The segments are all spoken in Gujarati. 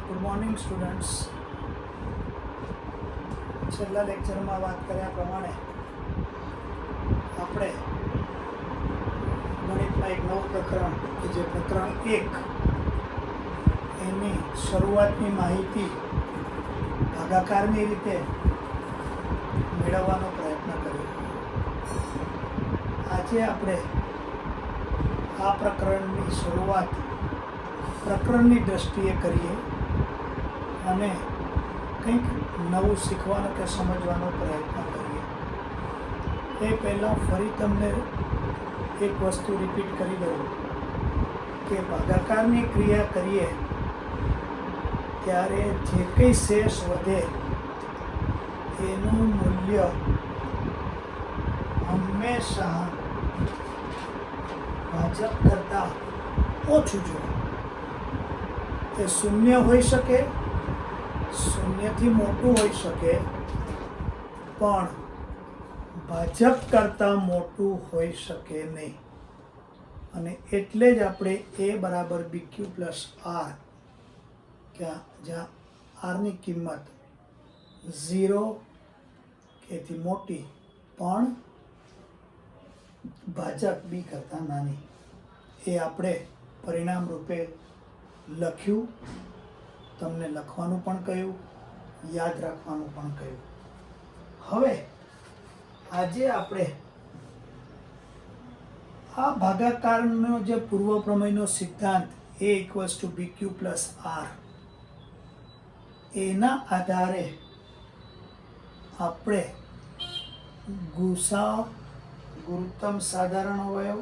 Good morning students. છેલ્લા લેક્ચરમાં વાત કર્યા પ્રમાણે આપણે ગણિતમાં એક નવું પ્રકરણ કે જે પ્રકરણ 1 એની શરૂઆતની માહિતી ભાગાકારની રીતે મેળવવાનો પ્રયત્ન કર્યો. આજે આપણે આ પ્રકરણની શરૂઆત પ્રકરણની દ્રષ્ટિએ કરીએ અને કંઈક નવું શીખવાનો કે સમજવાનો પ્રયત્ન કરીએ. એ પહેલાં ફરી તમને એક વસ્તુ રિપીટ કરી દઉં કે ભાગાકારની ક્રિયા કરીએ ત્યારે જે કંઈ શેષ વધે એનું મૂલ્ય હંમેશા ભાજક કરતાં ઓછું જોઈએ. એ શૂન્ય હોઈ શકે, શૂન્યથી મોટું હોઈ શકે, પણ ભાજક કરતાં મોટું હોઈ શકે નહીં. અને એટલે જ આપણે a બરાબર BQ પ્લસ R, જ્યાં આરની કિંમત 0 એથી મોટી પણ ભાજક b કરતાં નાની, એ આપણે પરિણામ રૂપે લખ્યું. તમને લખવાનું પણ કહ્યું, યાદ રાખવાનું પણ કહ્યું. હવે આજે આપણે આ ભાગાકારનો જે પૂર્વ પ્રમેયનો સિદ્ધાંત a = BQ પ્લસ R, એના આધારે આપણે ગુસા, ગુરુત્તમ સાધારણ અવયવ,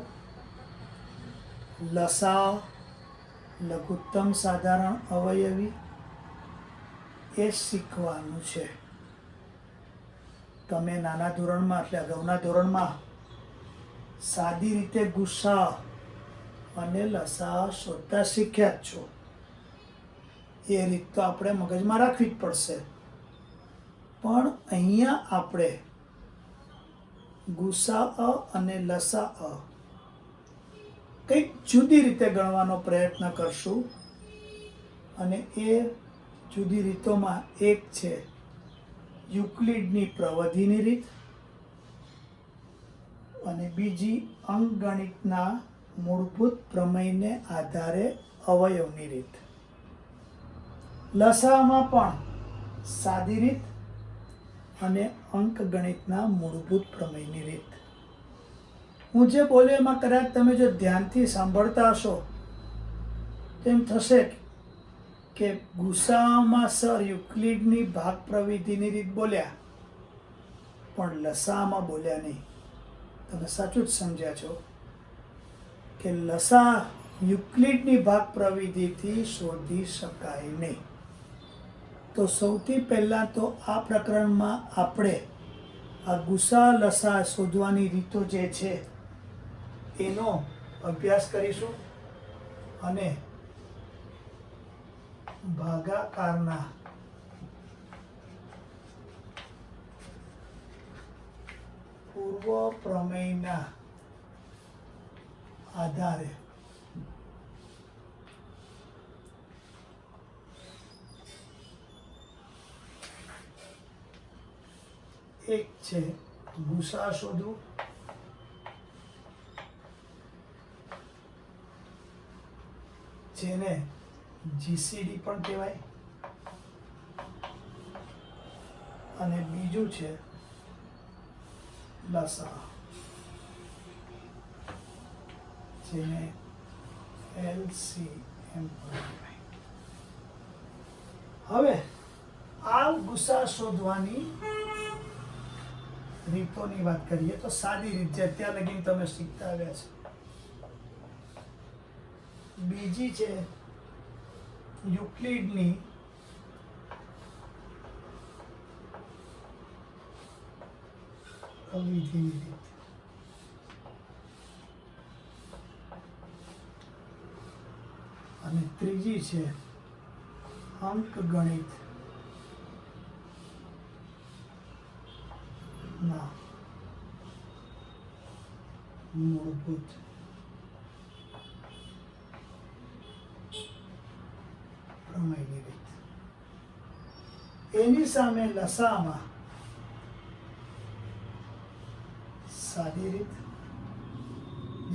લસા, લઘુત્તમ સાધારણ અવયવી એ શીખવાનું છે. તમે નાના ધોરણમાં એટલે અગાઉના ધોરણમાં સાદી રીતે ગુસા અને લસા શોધતા શીખ્યા જ છો. એ રીત તો આપણે મગજમાં રાખવી જ પડશે. પણ અહીંયા આપણે ગુસા અને લસા કંઈક જુદી રીતે ગણવાનો પ્રયત્ન કરશું. અને એ જુદી રીતોમાં એક છે યુક્લિડની પ્રવધિની રીત અને બીજી અંકગણિતના મૂળભૂત પ્રમેયને આધારે અવયવની રીત. લસામાં પણ સાદી રીત અને અંકગણિતના મૂળભૂત પ્રમેયની રીત. હું જે બોલ્યો એમાં કદાચ તમે જો ધ્યાનથી સાંભળતા હશો તેમ થશે કે ગુસામાં સર યુક્લિડની ભાગ પ્રવિધિની રીત બોલ્યા પણ લસામાં બોલ્યા નહીં. તમે સાચું જ સમજ્યા છો કે લસા યુક્લિડની ભાગ પ્રવિધિથી શોધી શકાય નહીં. તો સૌથી પહેલાં તો આ પ્રકરણમાં આપણે આ ગુસા લસા શોધવાની રીતો જે છે એનો અભ્યાસ કરીશું અને ભાગાકારના પૂર્વ પ્રમેયના આધારે એક છે ગુસા શોધવું, જેને GCD પણ કહેવાય, અને બીજું છે લસા, જેને LCM પણ કહેવાય. હવે આ ગુસા શોધવાની રીતોની વાત કરીએ તો સાદી રીત જે અત્યાર લગી તમે શીખતા આવ્યા છે. બીજી છે યુક્લિડની પ્રવિધિની રીત. અને ત્રીજી છે અંકગણિત ના મૂળભૂત પ્રમેયની રીત. એની સામે લસામાં સાદી રીત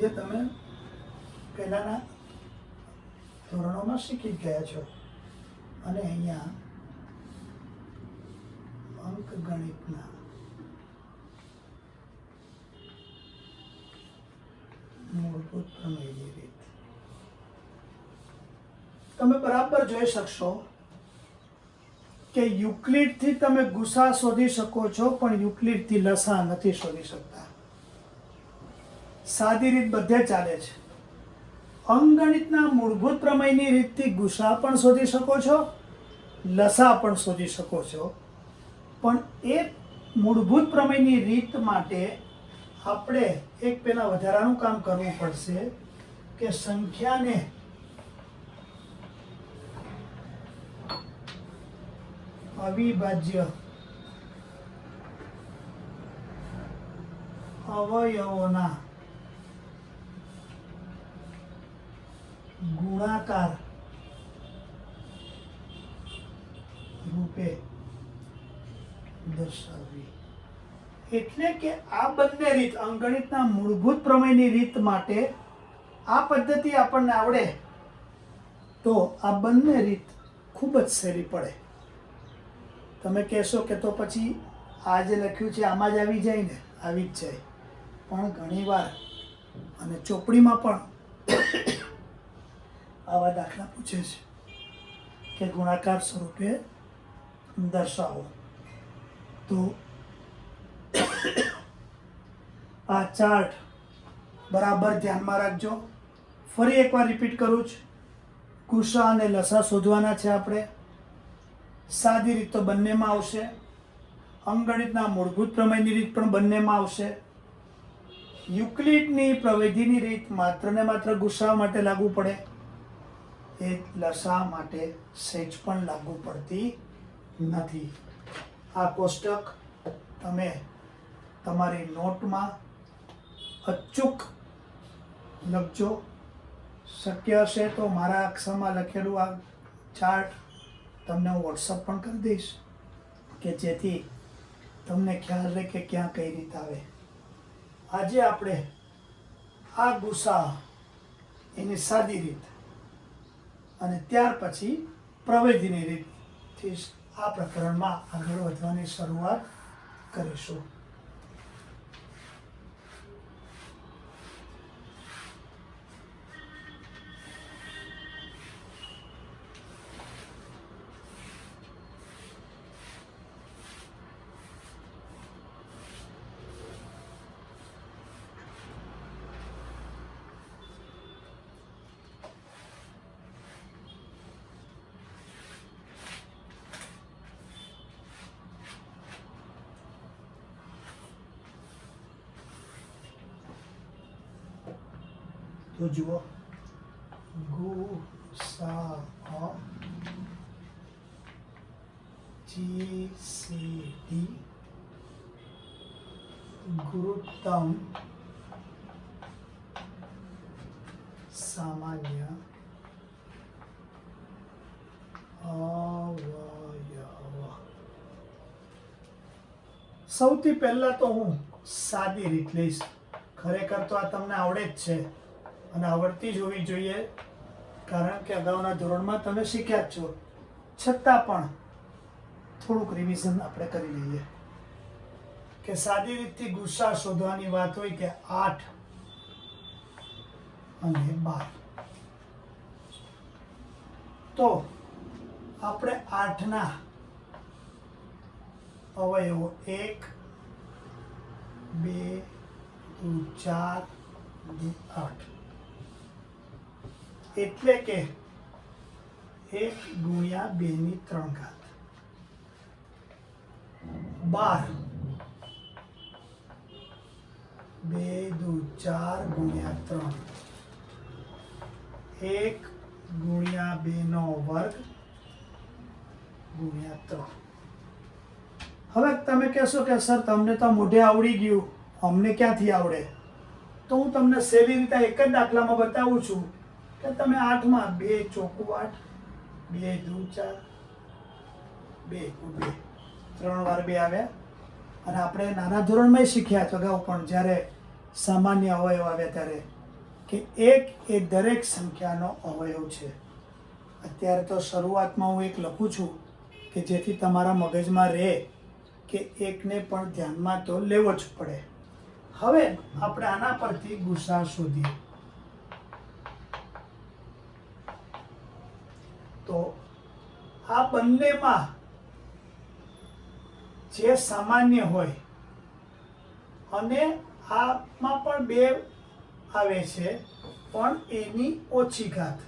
જે તમે પહેલાના ધોરણોમાં શીખી ગયા છો, અને અહીંયા અંકગણિતના મૂળભૂત પ્રમેયની રીત તમે બરાબર જોઈ શકશો કે યુક્લિડથી તમે ગુસા શોધી શકો છો, પણ યુક્લિડથી લસા નથી શોધી શકતા. સાદી રીત બધે ચાલે છે. અંકગણિતના મૂળભૂત પ્રમેયની રીતથી ગુસા પણ શોધી શકો છો, લસા પણ શોધી શકો છો, પણ એ મૂળભૂત પ્રમેયની રીત માટે આપણે એક પેલા વધારાનું કામ કરવું પડશે કે સંખ્યાને અવિભાજ્ય અવયવોના ગુણાકાર રૂપે દર્શાવવી. એટલે કે આ બંને રીત, અંકગણિતના મૂળભૂત પ્રમેયની રીત માટે આ પદ્ધતિ આપણને આવડે તો આ બંને રીત ખૂબ જ સહેલી પડે. તમે કહેશો કે તો પછી આ જે લખ્યું છે આમાં જ આવી જાય ને? આવી જ જાય, પણ ઘણીવાર અને ચોપડીમાં પણ આવા દાખલા પૂછે છે કે ગુણાકાર સ્વરૂપે દર્શાવો. તો આ ચાર્ટ બરાબર ધ્યાનમાં રાખજો. ફરી એકવાર રિપીટ કરું છું. ગુસા અને લસા શોધવાના છે આપણે. સાદી રીત તો બંનેમાં આવશે, અંકગણિતના મૂળભૂત પ્રમેયની રીત પણ બંનેમાં આવશે. યુક્લિડની પ્રવેધીની રીત માત્ર ને માત્ર ગુસા માટે લાગુ પડે, એ લસા માટે સહેજ પણ લાગુ પડતી નથી. આ કોષ્ટક તમે તમારી નોટમાં અચૂક લખજો. શક્ય હશે તો મારા અક્ષરમાં લખેલું આ ચાર્ટ તમને હું વોટ્સઅપ પણ કરી દઈશ, કે જેથી તમને ખ્યાલ રહે કે ક્યાં કઈ રીત આવે. આજે આપણે આ ગુસા એની સાદી રીત અને ત્યાર પછી પ્રવેધીની રીતથી આ પ્રકરણમાં આગળ વધવાની શરૂઆત કરીશું. તો જુઓ, ગુસા જીસીડી ગુરુત્તમ સામાન્ય અવયવ. સૌથી પહેલા તો હું સાદી રીત લઈશ. ખરેખર તો આ તમને આવડે જ છે અને આવડતી જ હોવી જોઈએ, કારણ કે અગાઉના ધોરણમાં તમે શીખ્યા જ છો. છતાં પણ થોડુંક રિવિઝન આપણે કરી લઈએ કે સાદી રીતથી ગુસા શોધવાની વાત હોય કે 8 અને 12, તો આપણે 8ના અવયવો 1 2 4 8, એટલે કે 1 ગુણ્યા 2 ની 3 ઘાત. 12 2 દુ 4 ગુણ્યા 3, 1 ગુણ્યા 2 નો વર્ગ ગુણ્યા 3. હવે તમે કહેશો કે સર તમને તો મોઢે આવડી ગયું, અમને ક્યાંથી આવડે? તો હું તમને સહેલી રીતે એક જ દાખલામાં બતાવું છું કે તમે 8માં 2 ચોકું 8, 2 દુ 4, 2 2 3 વાર 2 આવ્યા. અને આપણે નાના ધોરણમાં શીખ્યા અગાઉ પણ જ્યારે સામાન્ય અવયવ આવ્યા ત્યારે કે 1 એ દરેક સંખ્યાનો અવયવ છે. અત્યારે તો શરૂઆતમાં હું 1 લખું છું કે જેથી તમારા મગજમાં રહે કે 1ને પણ ધ્યાનમાં તો લેવો જ પડે. હવે આપણે આના પરથી ગુસા શોધીએ. તો આ બંનેમાં જે સામાન્ય હોય અને આમાં પણ 2 આવે છે પણ એની ઓછી ઘાત,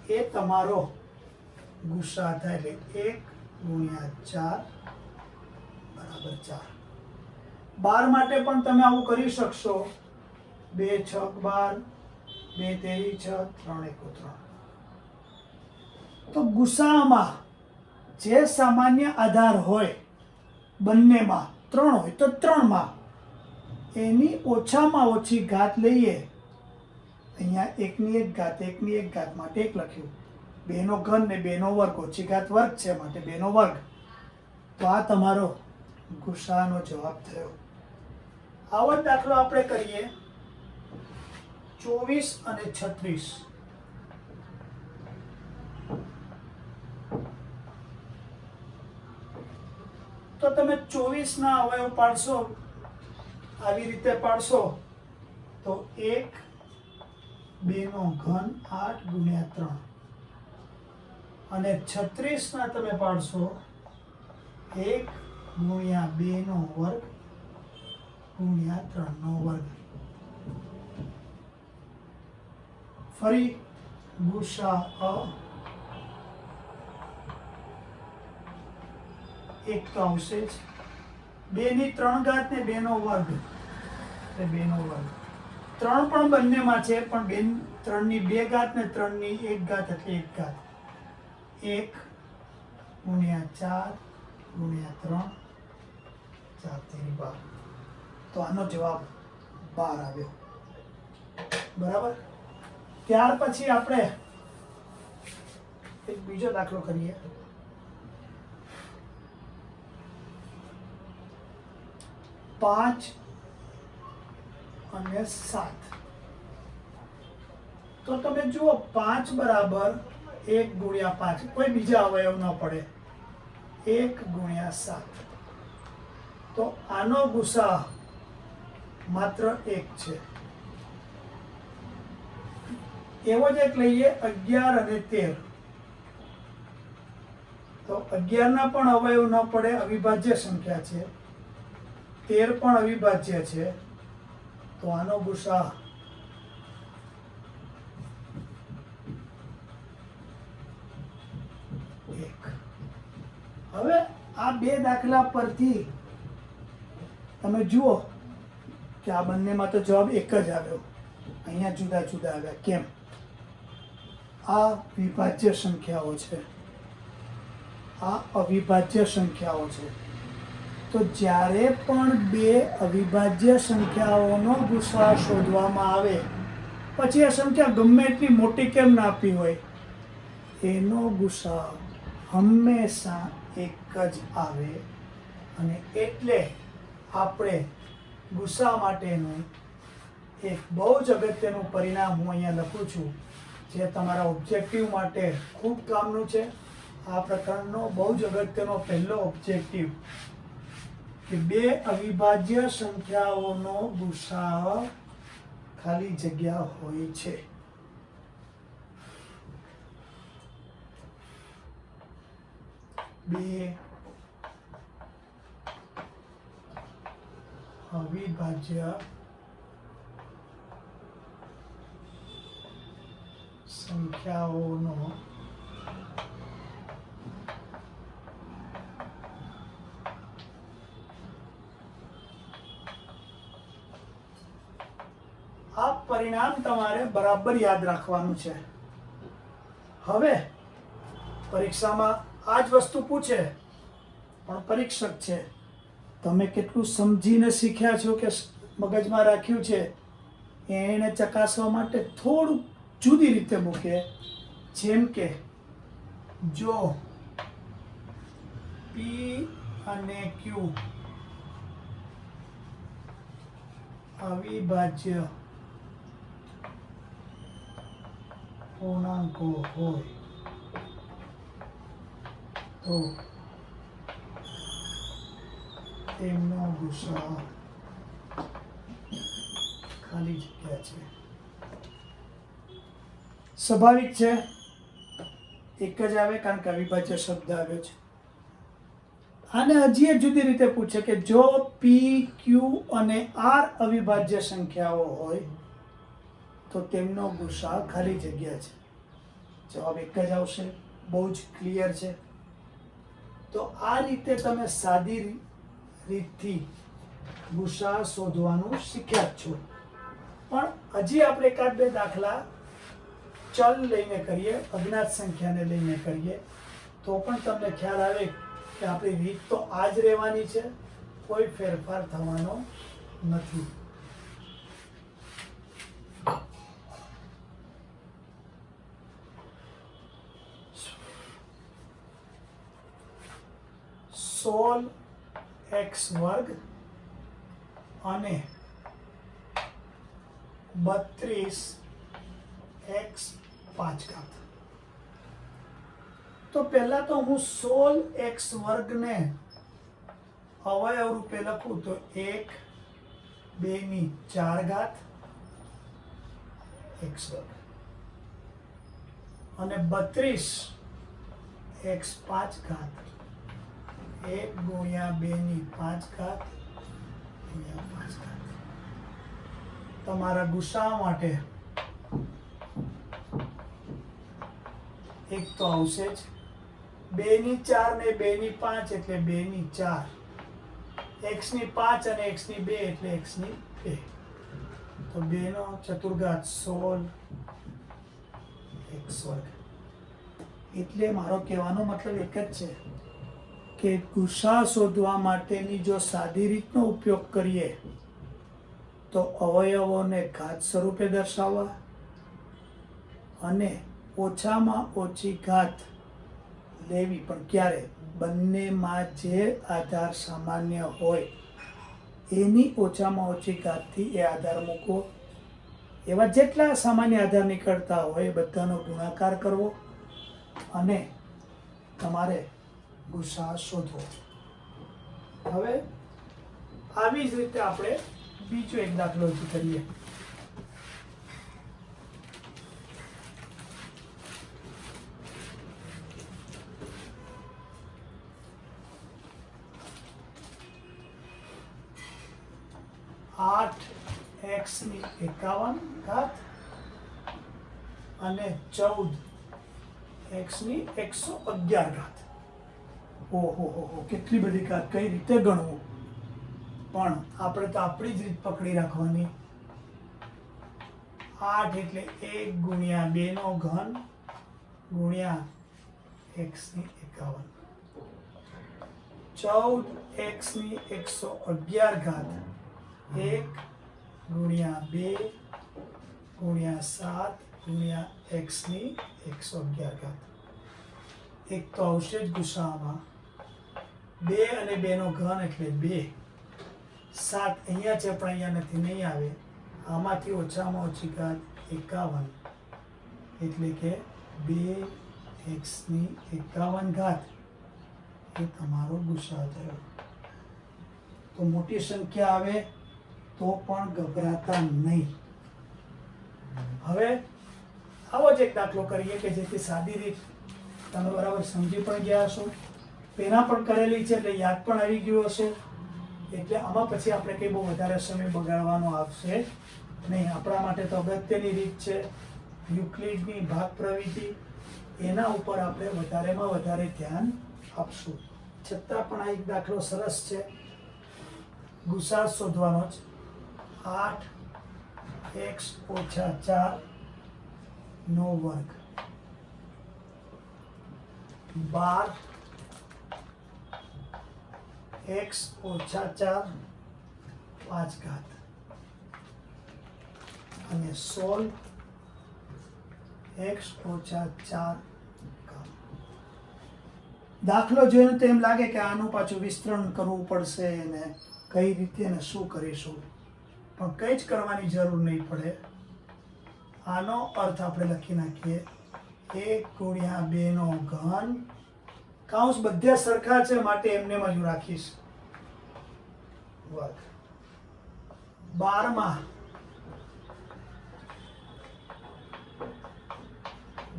એ તમારો ગુસા થાય. એટલે 1 × 4 = 4. 12 માટે પણ તમે આવું કરી શકશો. 2 × 6 = 12, 2 × 3 = 6, 3 × 1 = 3. તો ગુસામાં જે સામાન્ય આધાર હોય બંનેમાં 3 હોય તો 3માં એની ઓછામાં ઓછી ઘાત લઈએ. અહીંયા 1ની 1 ઘાત, 1ની 1 ઘાત માટે 1 લખ્યું. 2નો ઘન ને 2નો વર્ગ, ઓછી ઘાત વર્ગ છે માટે 2નો વર્ગ. તો આ તમારો ગુસાનો જવાબ થયો. આવો જ દાખલો આપણે કરીએ 24 અને 36. તો તમે 24ના અવયવ પાડશો, આવી રીતે પાડશો તો 1 2નો ઘન 8 × 3 અને 36ના તમે પાડશો 1 × 2નો વર્ગ × 3નો વર્ગ. ફરી ગુસા 1 તો આવશે જ. 2ની 3 ઘાત ને 2નો વર્ગ એટલે 2નો વર્ગ. 3 પણ બંનેમાં છે પણ 3ની 2 ઘાત ને 3ની 1 ઘાત એટલે 1 ઘાત. 1 × 4 × 3 4 × 12. તો આનો જવાબ 12 આવ્યો. બરાબર. ત્યાર પછી આપણે એક બીજો દાખલો કરીએ. 5 અને 7. તો તમે જુઓ 5 = 1 × 5, કોઈ બીજા અવયવ ન પડે. 1 × 7. તો આનો ગુસા માત્ર 1 છે. એવો જ એક લઈએ 11 અને 13. તો 11ના પણ અવયવ ન પડે, અવિભાજ્ય સંખ્યા છે. 13 પણ અવિભાજ્ય છે. તો આનો ગુસા 1. હવે આ 2 દાખલા પરથી તમે જુઓ કે આ બંનેમાં તો જવાબ 1 જ આવ્યો. અહીંયા જુદા જુદા આવ્યા. કેમ? આ વિભાજ્ય સંખ્યાઓ છે, આ અવિભાજ્ય સંખ્યાઓ છે. તો જ્યારે પણ 2 અવિભાજ્ય સંખ્યાઓનો ગુસા શોધવામાં આવે, પછી આ સંખ્યા ગમે એટલી મોટી કેમ ના આપી હોય, એનો ગુસા હંમેશા 1 જ આવે. અને એટલે આપણે ગુસા માટેનું એક બહુ જ અગત્યનું પરિણામ હું અહીંયા લખું છું, જે તમારા ઓબ્જેક્ટિવ માટે ખૂબ કામનું છે. આ પ્રકારનો બહુ જ અગત્યનો પહેલો ઓબ્જેક્ટિવ કે 2 અવિભાજ્ય સંખ્યાઓનો ગુસા ખાલી જગ્યા હોય છે. બે અવિભાજ્ય સંખ્યાઓનો આ પરિણામ તમારે બરાબર યાદ રાખવાનું છે. હવે પરીક્ષામાં આ જ વસ્તુ પૂછે, પણ પરીક્ષક છે, તમે કેટલું સમજીને શીખ્યા છો કે મગજમાં રાખ્યું છે એને ચકાસવા માટે થોડું જુદી રીતે મૂકે. જેમ કે જો પી અને ક્યુ અવિભાજ્ય પૂર્ણાંકો હોય તો તેમનો ગુસાઅ ખાલી જગ્યા છે. સ્વાભાવિક છે, એક જ આવે કારણ કે અવિભાજ્ય શબ્દ આવ્યો છે. આને હજી એક જુદી રીતે પૂછે કે જો પી ક્યુ અને આર અવિભાજ્ય સંખ્યાઓ હોય તો તેમનો ગુસાઅ ખાલી જગ્યા છે. જવાબ એક જ આવશે. બહુ જ ક્લિયર છે. તો આ રીતે તમે સાદી રીતથી ગુસાઅ શોધવાનું શીખ્યા જ છો. પણ હજી આપણે એકાદ બે દાખલા ચલ લઈને કરીએ, અજ્ઞાત સંખ્યાને લઈને કરીએ, તો પણ તમને ખ્યાલ આવે કે આપણી રીત તો આ જ રહેવાની છે, કોઈ ફેરફાર થવાનો નથી. સોલ એક્સ વર્ગ અને 32 એક્સ 5 તો પહેલા તો હું 16 એક્સ વર્ગને અવયવ રૂપે લખું તો 1 2 ની 4 ઘાત એક્સ વર્ગ અને 32 એક્સ 5 ઘાત 1 ગુણ્યા 2 ની 5 ઘાત ગુણ્યા 5 ઘાત. તમારા ગુસાઅ માટે એક તો આવશે જ. 2 ની 4 ને 2 ની 5 એટલે 2 ની 4, x ની 5 અને x ની 2 એટલે x ની 2, તો 2 નો ચતુર્ઘાત 16 x વર્ગ. એટલે મારો કહેવાનો મતલબ એક જ છે કે ગુસાઅ શોધવા માટેની જો સાદી રીતનો ઉપયોગ કરીએ તો અવયવોને ઘાત સ્વરૂપે દર્શાવવા અને ઓછામાં ઓછી ઘાત લેવી, પણ ક્યારે? બંનેમાં જે આધાર સામાન્ય હોય એની ઓછામાં ઓછી ઘાતથી એ આધાર મૂકવો. એવા જેટલા સામાન્ય આધાર નીકળતા હોય એ બધાનો ગુણાકાર કરવો અને તમારે ગુસાઅ શોધવો. હવે આવી જ રીતે આપણે બીજો એક દાખલો કરીએ. આઠ એક્સ ની 51 ઘાત અને 14 એક્સ ની 111 ઘાત. ઓહો કેટલી બધી ઘાત, કઈ રીતે ગણવું? પણ આપણે તો આપણી જ રીત પકડી રાખવાની. 8 એટલે 1 ગુણ્યા 2 નો ઘન ગુણ્યા x ની 51, 14 x ની 111 ઘાત 1 ગુણ્યા 2 ગુણ્યા 7 ગુણ્યા x ની 111 ઘાત. એક તો આવશે જ ગુસાઅમાં. 2 અને 2 નો ઘન એટલે 2, 7 અહીંયા છે પણ અહીંયા નથી, નહીં આવે. આમાંથી ઓછામાં ઓછી ઘાત 51 એટલે કે 2x ની 51 ઘાત એ તમારો ગુસાઅ થયો. તો મોટી સંખ્યા આવે તો પણ ગભરાતા નહીં. હવે આવો જ એક દાખલો કરીએ કે જેથી સાદી રીત તમે બરાબર સમજી પણ ગયા હશો, પેલા પણ કરેલી છે એટલે યાદ પણ આવી ગયું હશે. એટલે આમાં પછી આપણે કંઈ બહુ વધારે સમય બગાડવાનો આવશે નહીં. આપણા માટે તો અગત્યની રીત છે યુક્લિડની ભાગ પ્રવૃત્તિ, એના ઉપર આપણે વધારેમાં વધારે ધ્યાન આપશું. છતાં પણ આ એક દાખલો સરસ છે, ગુસાઅ શોધવાનો જ. 8x ઓછા 4 નો વર્ગ 12x ઓછા 4 5 ઘાત અને 16x ઓછા 4 ઘાત. દાખલો જોઈને તો એમ લાગે કે આનું પાછું વિસ્તરણ કરવું પડશે ને કઈ રીતે ને શું કરીશું, પણ કંઈ જ કરવાની જરૂર નહીં પડે. આનો અર્થ આપણે લખી નાખીએ 1 × 2 નો ઘન, કાઉન્સ બધે સરખા છે માટે એમને જ હું રાખીશ, વર્ગ. 12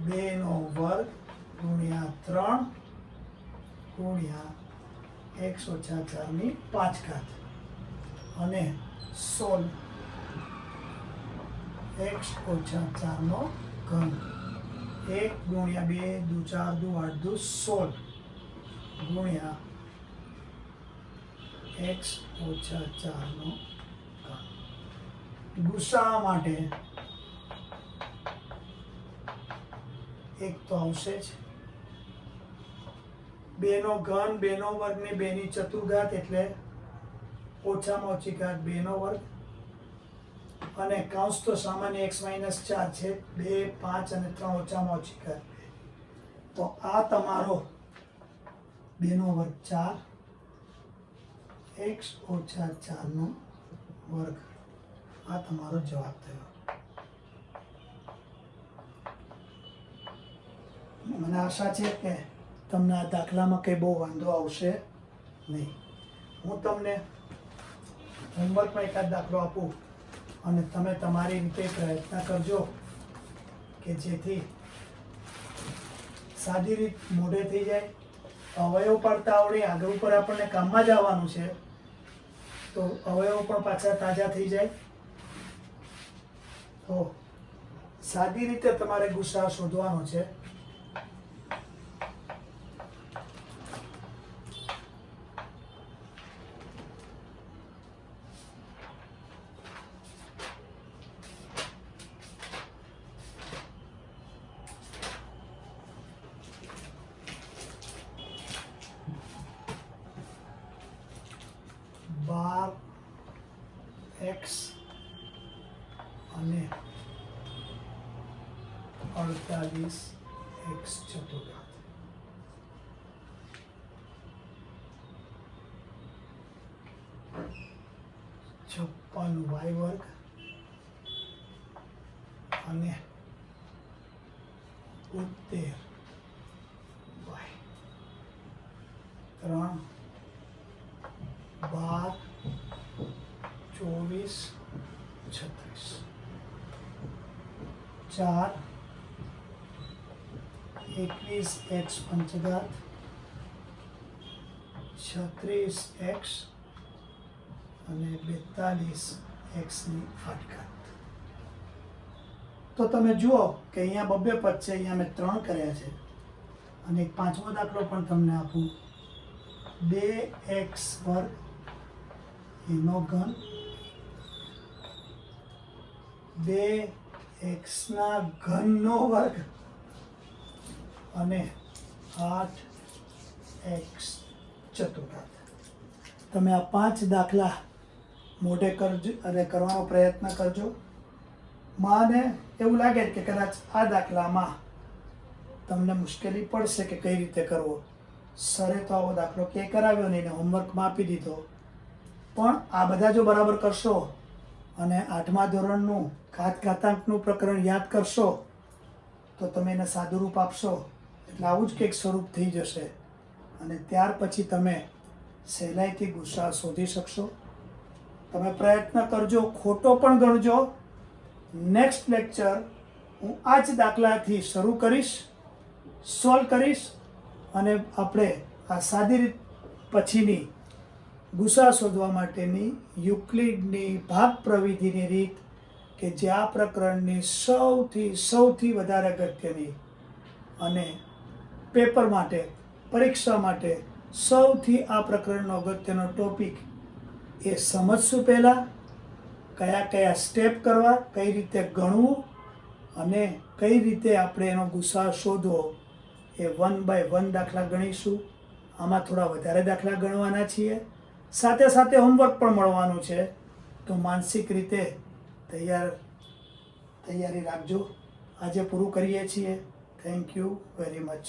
2 નો વર્ગ ગુણ્યા 3 ગુણ્યા x - 4 ની 5 ઘાત અને 16 x - 4 નો ઘન. 1 × 2 = 4 × 8 = 16 ગુણ્યા x - 4 નો ઘન. ગુસાઅ માટે એક તો આવશે જ, 2 નો ઘન, 2 નો વર્ગ ને 2 ની ચતુર્ઘાત એટલે ઓછામાં ઓછી ઘાત 2 નો વર્ગ, અને કાઉન્સ તો સામાન્ય x - 4 છે, 2, 5 અને 3 ઓછામાં ઓછી ઘાત 2. તો આ તમારો 2 નો વર્ગ 4 x - 4 નો વર્ગ, આ તમારો જવાબ થયો. મને આશા છે કે તમને આ દાખલામાં કંઈ બહુ વાંધો આવશે નહીં. હું તમને હોમવર્કમાં એકાદ દાખલો આપું અને તમે તમારી રીતે પ્રયત્ન કરજો કે જેથી સાદી રીત મોઢે થઈ જાય, અવયવ પાડતા આવડે, આગળ ઉપર આપણને કામમાં જ આવવાનું છે તો અવયવ પણ પાછા તાજા થઈ જાય. તો સાદી રીતે તમારે ગુસાઅ શોધવાનો છે. x અને 48x ચતુર્ઘાત. y વર્ગ અને 72y, 3, 12, 24, 36, 4, 21x પંચઘાત, 36x અને 42x ની 8 ઘાત. તો તમે જુઓ કે અહીંયા બબ્બે પદ છે, અહીંયા મેં 3 કર્યા છે. અને એક પાંચમો દાખલો પણ તમને આપું, 2x વર્ગ એનો ઘન, 2x ના ઘનનો વર્ગ અને 8x ચતુર્ઘાત. તમે આ 5 દાખલા મોઢે કરજો અને કરવાનો પ્રયત્ન કરજો. માને એવું લાગે કે કદાચ આ દાખલામાં તમને મુશ્કેલી પડશે કે કઈ રીતે કરવો, સરે તો આવો દાખલો ક્યાંય કરાવ્યો નહીં ને હોમવર્કમાં આપી દીધો, પણ આ બધા જો બરાબર કરશો અને 8મા ધોરણનું ઘાતાંકનું પ્રકરણ યાદ કરશો તો તમે એને સાદું રૂપ આપશો એટલે આવું જ કંઈક સ્વરૂપ થઈ જશે અને ત્યાર પછી તમે સહેલાઈથી ગુસાઅ શોધી શકશો. તમે પ્રયત્ન કરજો, ખોટો પણ ગણજો. નેક્સ્ટ લેક્ચર હું આ જ દાખલાથી શરૂ કરીશ, સોલ્વ કરીશ અને આપણે આ સાદી રીત પછીની ગુસાઅ શોધવા માટેની યુક્લિડની ભાગ પ્રવિધિની રીત કે જે આ પ્રકરણની સૌથી વધારે અગત્યની અને પેપર માટે, પરીક્ષા માટે સૌથી આ પ્રકરણનો અગત્યનો ટોપિક એ સમજશું. પહેલાં કયા કયા સ્ટેપ કરવા, કઈ રીતે ગણવું અને કઈ રીતે આપણે એનો ગુસાઅ શોધવો એ 1 by 1 દાખલા ગણીશું. આમાં થોડા વધારે દાખલા ગણવાના છીએ, સાથે સાથે હોમવર્ક પણ મળવાનું છે. તો માનસિક રીતે તૈયારી રાખજો. આજે પૂરું કરીએ છીએ. Thank you very much.